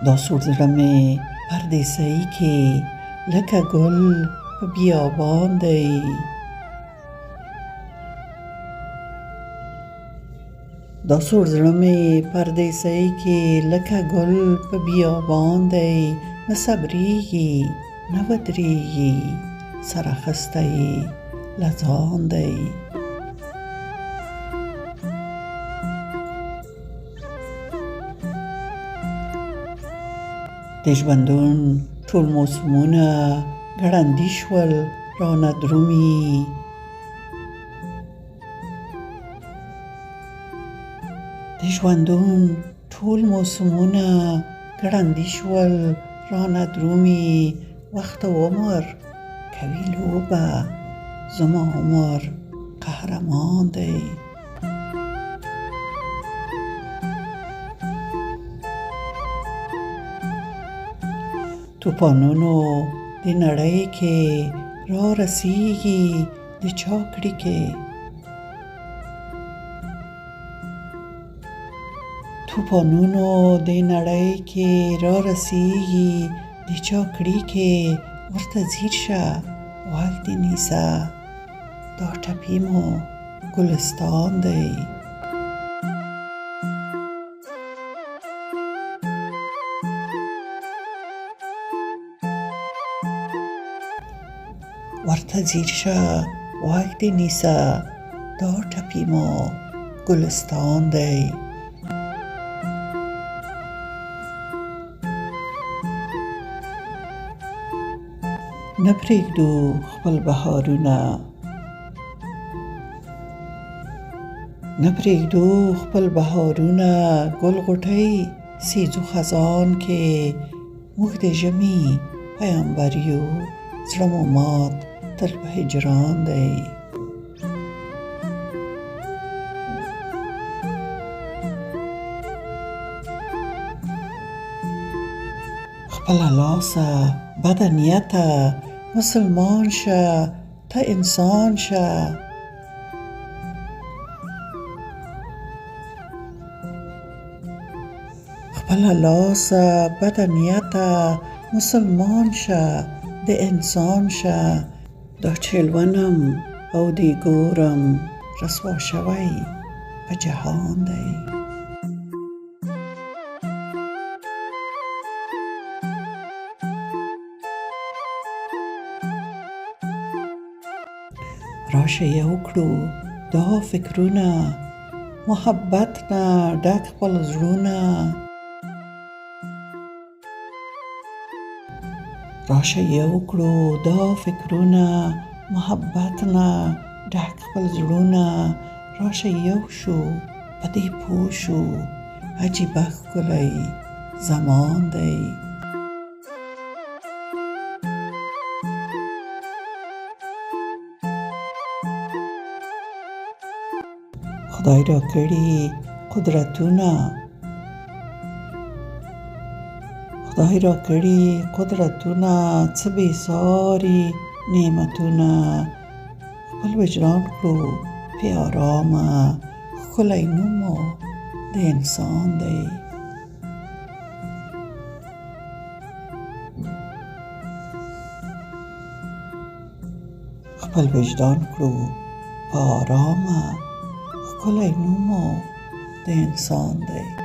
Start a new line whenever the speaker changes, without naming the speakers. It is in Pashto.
دا سور زړه مې پردېسۍ کې لکه ګل په بیابان دی. دا سور زړه مې پردېسۍ کې لکه ګل په بیابان دی. نه صبریږي نه ودریږي سر اخیستی له ځان دی. د ژوندون ټول موسمونه ګړندي شول رانه درومي. د ژوندون ټول موسمونه ګړندي شول رانه درومي. وخت او عمر کوي لوبه زما عمر قهرمان دی. توپانونو د نړۍ کې رارسیږي د چا کړیکې. توپانونو د نړۍ کې رارسیږي د چا کړیکې. ورته ځیر شه غوږ د نیسه دا ټپې مو ګلستان دی. ورته ځیر شه غوږ د نیسه دا ټپې مو ګلستان دی. نه پرېږدو خپل بهارونه، نه پرېږدو خپل بهارونه. ګل غوټۍ سېځو خزان کې موږ د ژمي پیامبر یو. زړه مو مات تل په هجران دی. خپله لاسه بده نیته مسلمان شه ته انسان شه. خپله لاسه بده نیته مسلمان شه د انسان شه. دا چې لونم او دی ګورم رسوا شوی په جهان دی. راشه یو کړو دا فکرونه محبت نه ډک خپل زړونه. راشه یو کړو دا فکرونه محبت نه ډک خپل زړونه. راشه یو شو په دې پوه شو عجیبه ښکلی زمان دی. خدای را کړي قدرتونه، خدای را کړي قدرتونه څه بې ساري نعمتونه. خپل وجدان کړو پې آرامه ښکلی نوم مو د انسان دی. خپل وجدان کړو په آرامه ښکلی نوم مو د انسان دی.